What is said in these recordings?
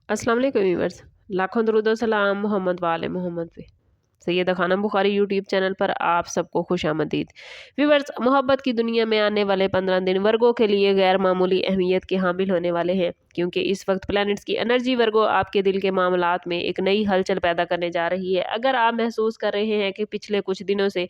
अस्सलाम वालेकुम व्यूअर्स। लाखों दरूद और सलाम मोहम्मद वाले मोहम्मद पे। सैयदा खानम बुखारी यूट्यूब चैनल पर आप सबको खुश आमदीद। व्यूअर्स, मोहब्बत की दुनिया में आने वाले 15 दिन वर्गों के लिए गैर मामूली अहमियत के हामिल होने वाले हैं, क्योंकि इस वक्त प्लैनेट्स की एनर्जी वर्गों आपके दिल के मामलात में एक नई हलचल पैदा करने जा रही है। अगर आप महसूस कर रहे हैं कि पिछले कुछ दिनों से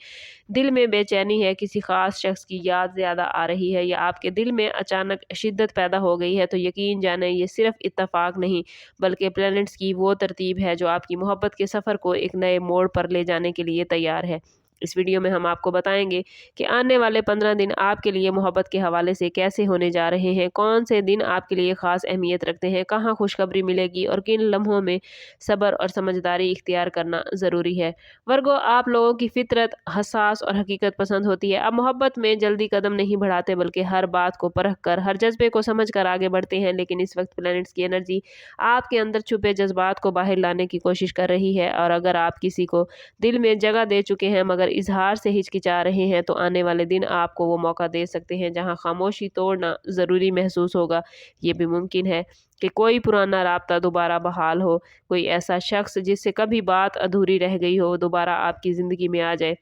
दिल में बेचैनी है, किसी खास शख्स की याद ज़्यादा आ रही है, या आपके दिल में अचानक शिद्दत पैदा हो गई है, तो यकीन जाने ये सिर्फ इत्तेफाक नहीं बल्कि प्लैनेट्स की वो तरतीब है जो आपकी मोहब्बत के सफ़र को एक नए मोड़ पर ले जाने के लिए तैयार है। इस वीडियो में हम आपको बताएंगे कि आने वाले 15 दिन आपके लिए मोहब्बत के हवाले से कैसे होने जा रहे हैं, कौन से दिन आपके लिए ख़ास अहमियत रखते हैं, कहाँ खुशखबरी मिलेगी और किन लम्हों में सब्र और समझदारी इख्तियार करना ज़रूरी है। वर्गो, आप लोगों की फितरत हसास और हकीकत पसंद होती है। आप मोहब्बत में जल्दी कदम नहीं बढ़ाते बल्कि हर बात को परख कर, हर जज्बे को समझ कर आगे बढ़ते हैं। लेकिन इस वक्त प्लैनेट्स की एनर्जी आपके अंदर छुपे जज्बात को बाहर लाने की कोशिश कर रही है, और अगर आप किसी को दिल में जगह दे चुके हैं मगर इजहार से हिचकिचा रहे हैं, तो आने वाले दिन आपको वो मौका दे सकते हैं जहां खामोशी तोड़ना ज़रूरी महसूस होगा। ये भी मुमकिन है कि कोई पुराना राब्ता दोबारा बहाल हो, कोई ऐसा शख्स जिससे कभी बात अधूरी रह गई हो दोबारा आपकी ज़िंदगी में आ जाए।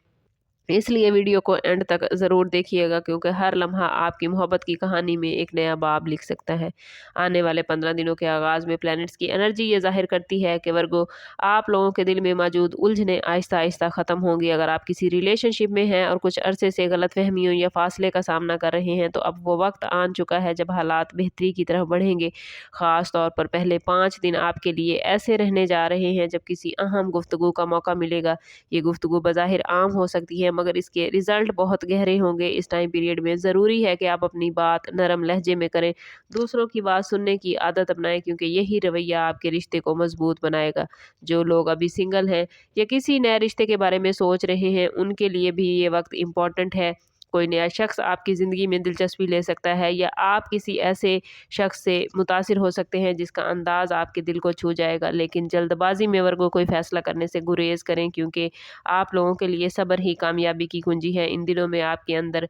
इसलिए वीडियो को एंड तक ज़रूर देखिएगा, क्योंकि हर लम्हा आपकी मोहब्बत की कहानी में एक नया बाब लिख सकता है। आने वाले 15 दिनों के आगाज़ में प्लैनेट्स की एनर्जी ये ज़ाहिर करती है कि वर्गो, आप लोगों के दिल में मौजूद उलझने आहिस्ता आहिस्ता ख़त्म होंगी। अगर आप किसी रिलेशनशिप में हैं और कुछ अरसे से गलतफहमियों या फासले का सामना कर रहे हैं, तो अब वो वक्त आन चुका है जब हालात बेहतरी की तरफ बढ़ेंगे। ख़ास तौर पर पहले 5 दिन आपके लिए ऐसे रहने जा रहे हैं जब किसी अहम गुफ्तगू का मौका मिलेगा। ये गुफ्तगू बज़ाहिर आम हो सकती है मगर इसके रिजल्ट बहुत गहरे होंगे। इस टाइम पीरियड में ज़रूरी है कि आप अपनी बात नरम लहजे में करें, दूसरों की बात सुनने की आदत अपनाएं, क्योंकि यही रवैया आपके रिश्ते को मजबूत बनाएगा। जो लोग अभी सिंगल हैं या किसी नए रिश्ते के बारे में सोच रहे हैं, उनके लिए भी ये वक्त इम्पॉर्टेंट है। कोई नया शख्स आपकी ज़िंदगी में दिलचस्पी ले सकता है, या आप किसी ऐसे शख्स से मुतासिर हो सकते हैं जिसका अंदाज़ आपके दिल को छू जाएगा। लेकिन जल्दबाजी में वर्गों कोई फ़ैसला करने से गुरेज़ करें, क्योंकि आप लोगों के लिए सब्र ही कामयाबी की कुंजी है। इन दिनों में आपके अंदर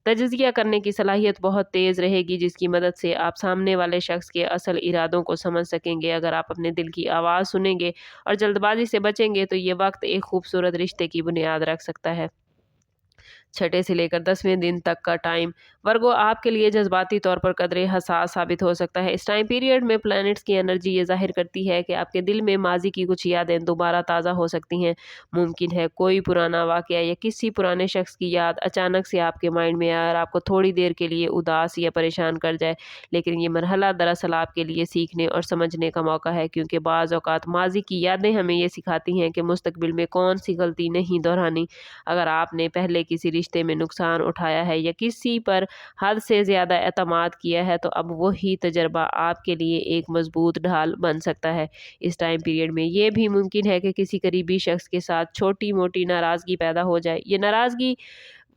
तजज़िया करने की सलाहियत बहुत तेज़ रहेगी, जिसकी मदद से आप सामने वाले शख्स के असल इरादों को समझ सकेंगे। अगर आप अपने दिल की आवाज़ सुनेंगे और जल्दबाजी से बचेंगे, तो ये वक्त एक खूबसूरत रिश्ते की बुनियाद रख सकता है। छठे से लेकर 10वें दिन तक का टाइम वर्गो आपके लिए जज्बाती तौर पर कदरे हसास साबित हो सकता है। इस टाइम पीरियड में प्लैनेट्स की एनर्जी ये जाहिर करती है कि आपके दिल में माजी की कुछ यादें दोबारा ताज़ा हो सकती हैं। मुमकिन है कोई पुराना वाक़या या किसी पुराने शख्स की याद अचानक से आपके माइंड में आए और आपको थोड़ी देर के लिए उदास या परेशान कर जाए। लेकिन ये मरहला दरअसल आपके लिए सीखने और समझने का मौका है, क्योंकि बाज़ औक़ात माजी की यादें हमें ये सिखाती हैं कि मुस्तक़बिल में कौन सी गलती नहीं दोहरानी। अगर आपने पहले किसी रिश्ते में नुकसान उठाया है या किसी पर हद से ज़्यादा एतमाद किया है, तो अब वही तजर्बा आपके लिए एक मजबूत ढाल बन सकता है। इस टाइम पीरियड में ये भी मुमकिन है कि किसी करीबी शख्स के साथ छोटी मोटी नाराज़गी पैदा हो जाए। ये नाराज़गी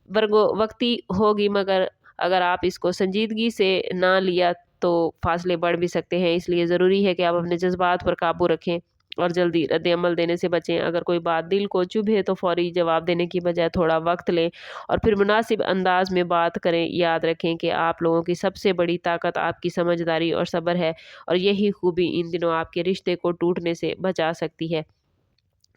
वर्गो वक्ती होगी, मगर अगर आप इसको संजीदगी से ना लिया तो फासले बढ़ भी सकते हैं। इसलिए ज़रूरी है कि आप अपने जज्बात पर काबू रखें और जल्दी रद्द-ए-अमल देने से बचें। अगर कोई बात दिल को चुभे तो फ़ौरी जवाब देने की बजाय थोड़ा वक्त लें और फिर मुनासिब अंदाज में बात करें। याद रखें कि आप लोगों की सबसे बड़ी ताकत आपकी समझदारी और सब्र है, और यही खूबी इन दिनों आपके रिश्ते को टूटने से बचा सकती है।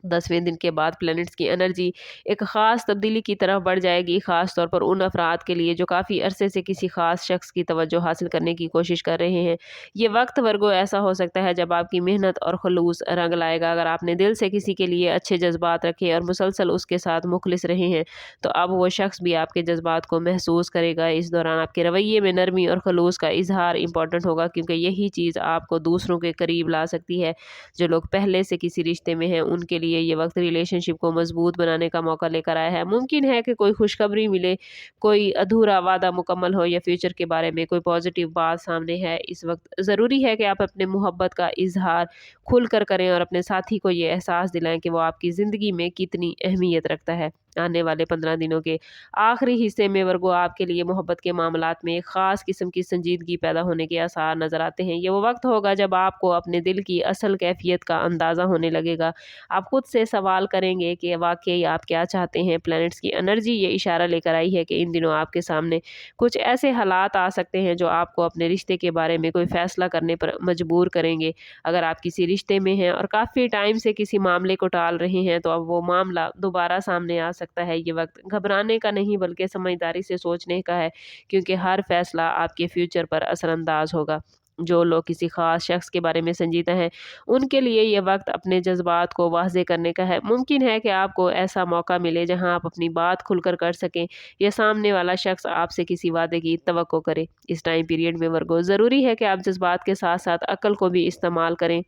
10वें दिन के बाद प्लैनेट्स की एनर्जी एक ख़ास तब्दीली की तरफ बढ़ जाएगी, ख़ास तौर पर उन अफराद के लिए जो काफ़ी अरसे से किसी ख़ास शख्स की तवज्जो हासिल करने की कोशिश कर रहे हैं। ये वक्त वर्गो ऐसा हो सकता है जब आपकी मेहनत और खुलूस रंग लाएगा। अगर आपने दिल से किसी के लिए अच्छे जज्बात रखे और मुसलसल उसके साथ मुखलिस रहे हैं, तो अब वो शख्स भी आपके जज्बात को महसूस करेगा। इस दौरान आपके रवैये में नरमी और खलूस का इजहार इंपॉर्टेंट होगा, क्योंकि यही चीज़ आपको दूसरों के करीब ला सकती है। जो लोग पहले से किसी रिश्ते में हैं, उनके लिए ये वक्त रिलेशनशिप को मजबूत बनाने का मौका लेकर आया है। मुमकिन है कि कोई खुशखबरी मिले, कोई अधूरा वादा मुकम्मल हो, या फ्यूचर के बारे में कोई पॉजिटिव बात सामने है। इस वक्त ज़रूरी है कि आप अपने मोहब्बत का इजहार खुल कर करें और अपने साथी को ये एहसास दिलाएं कि वो आपकी ज़िंदगी में कितनी अहमियत रखता है। आने वाले 15 दिनों के आखिरी हिस्से में वर्गो आपके लिए मोहब्बत के मामलात में एक ख़ास किस्म की संजीदगी पैदा होने के आसार नज़र आते हैं। ये वो वक्त होगा जब आपको अपने दिल की असल कैफियत का अंदाज़ा होने लगेगा। आप खुद से सवाल करेंगे कि वाकई आप क्या चाहते हैं। प्लैनेट्स की एनर्जी ये इशारा लेकर आई है कि इन दिनों आपके सामने कुछ ऐसे हालात आ सकते हैं जो आपको अपने रिश्ते के बारे में कोई फैसला करने पर मजबूर करेंगे। अगर आप किसी रिश्ते में हैं और काफ़ी टाइम से किसी मामले को टाल रहे हैं तो अब वो मामला दोबारा सामने आ सकता है। ये वक्त घबराने का नहीं बल्कि समझदारी से सोचने का है, क्योंकि हर फैसला आपके फ्यूचर पर असरअंदाज होगा। जो लोग किसी खास शख्स के बारे में संजीदा हैं, उनके लिए ये वक्त अपने जज्बात को वाज़े करने का है। मुमकिन है कि आपको ऐसा मौका मिले जहां आप अपनी बात खुलकर कर सकें या सामने वाला शख्स आपसे किसी वादे की तवक्को करे। इस टाइम पीरियड में वर्गो ज़रूरी है कि आप जज्बात के साथ साथ अक्ल को भी इस्तेमाल करें,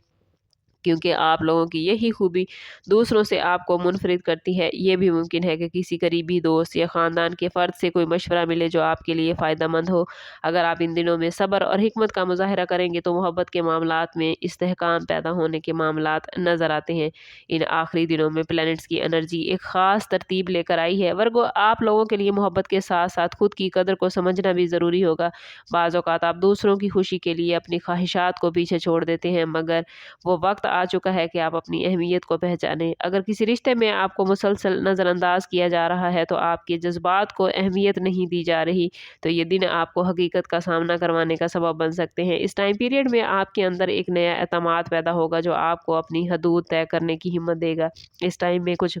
क्योंकि आप लोगों की यही खूबी दूसरों से आपको मुनफरिद करती है। ये भी मुमकिन है कि किसी करीबी दोस्त या ख़ानदान के फ़र्द से कोई मशवरा मिले जो आपके लिए फ़ायदेमंद हो। अगर आप इन दिनों में सब्र और हिकमत का मुज़ाहरा करेंगे तो मोहब्बत के मामलात में इस्तेहकाम पैदा होने के मामलात नज़र आते हैं। इन आखिरी दिनों में प्लैनेट्स की एनर्जी एक ख़ास तरतीब लेकर आई है। वर्गो आप लोगों के लिए मोहब्बत के साथ साथ खुद की कदर को समझना भी ज़रूरी होगा। बाज़ औक़ात आप दूसरों की खुशी के लिए अपनी ख्वाहिशात को पीछे छोड़ देते हैं, मगर वो वक्त आ चुका है कि आप अपनी अहमियत को पहचानें। अगर किसी रिश्ते में आपको मुसलसल नज़रअंदाज किया जा रहा है तो आपके जज्बात को अहमियत नहीं दी जा रही, तो ये दिन आपको हकीकत का सामना करवाने का सबब बन सकते हैं। इस टाइम पीरियड में आपके अंदर एक नया एतमाद पैदा होगा जो आपको अपनी हदूद तय करने की हिम्मत देगा। इस टाइम में कुछ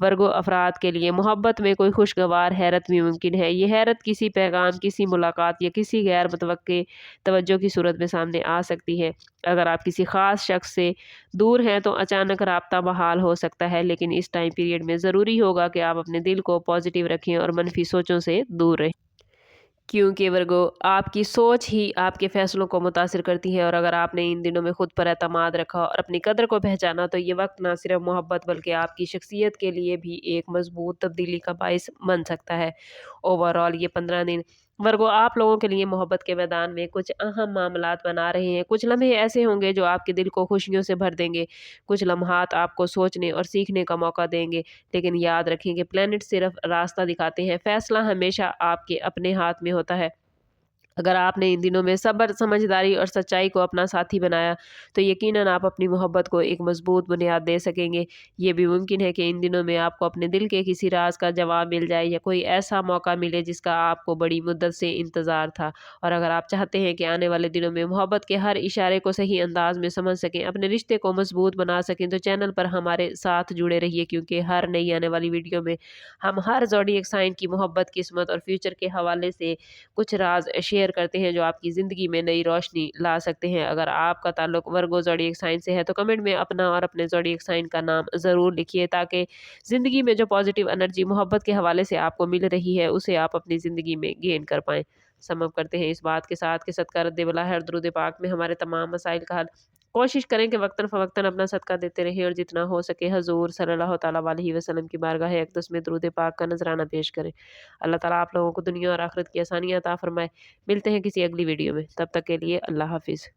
वर्गो अफराद के लिए मोहब्बत में कोई खुशगवार हैरत भी मुमकिन है। ये हैरत किसी पैगाम, किसी मुलाकात या किसी गैर मुतवक्के तवज्जो की सूरत में सामने आ सकती है। अगर आप किसी ख़ास शख्स से दूर हैं तो अचानक राब्ता बहाल हो सकता है, लेकिन इस टाइम पीरियड में ज़रूरी होगा कि आप अपने दिल को पॉजिटिव रखें और मनफी सोचों से दूर रहें, क्योंकि वर्गो आपकी सोच ही आपके फ़ैसलों को मुतासिर करती है। और अगर आपने इन दिनों में खुद पर एतमाद रखा और अपनी कदर को पहचाना तो ये वक्त ना सिर्फ मोहब्बत बल्कि आपकी शख्सियत के लिए भी एक मजबूत तब्दीली का बाइस बन सकता है। ओवरऑल ये 15 दिन वर्गो आप लोगों के लिए मोहब्बत के मैदान में कुछ अहम मामलात बना रहे हैं। कुछ लम्हे ऐसे होंगे जो आपके दिल को खुशियों से भर देंगे, कुछ लम्हात आपको सोचने और सीखने का मौका देंगे। लेकिन याद रखें कि प्लैनेट सिर्फ रास्ता दिखाते हैं, फैसला हमेशा आपके अपने हाथ में होता है। अगर आपने इन दिनों में सब्र, समझदारी और सच्चाई को अपना साथी बनाया तो यकीनन आप अपनी मोहब्बत को एक मजबूत बुनियाद दे सकेंगे। ये भी मुमकिन है कि इन दिनों में आपको अपने दिल के किसी राज का जवाब मिल जाए या कोई ऐसा मौका मिले जिसका आपको बड़ी मुद्दत से इंतज़ार था। और अगर आप चाहते हैं कि आने वाले दिनों में मोहब्बत के हर इशारे को सही अंदाज में समझ सकें, अपने रिश्ते को मजबूत बना सकें, तो चैनल पर हमारे साथ जुड़े रहिए, क्योंकि हर नई आने वाली वीडियो में हम हर ज़ोडिएक साइन की मोहब्बत, किस्मत और फ्यूचर के हवाले से कुछ राज शेयर करते हैं जो आपकी ज़िंदगी में नई रोशनी ला सकते हैं। अगर आपका ताल्लुक वर्गो ज़ोडिएक साइन से है तो कमेंट में अपना और अपने ज़ोडिएक साइन का नाम ज़रूर लिखिए, ताकि ज़िंदगी में जो पॉजिटिव एनर्जी मोहब्बत के हवाले से आपको मिल रही है उसे आप अपनी ज़िंदगी में गेन कर पाएँ। समअप करते हैं इस बात के साथ कि सदका रद्द बला है और दुरूद पाक में हमारे तमाम मसाइल का हल। कोशिश करें कि वक्तन फ़वक्तन अपना सदका देते रहें और जितना हो सके हज़ूर सल्लल्लाहु तआला अलैहि वसल्लम की बारगाह अक़दस में दुरूद पाक का नजराना पेश करें। अल्लाह ताला आप लोगों को दुनिया और आखिरत की आसानियाँ अता फरमाए। मिलते हैं किसी अगली वीडियो में, तब तक के लिए अल्लाह हाफ़िज़।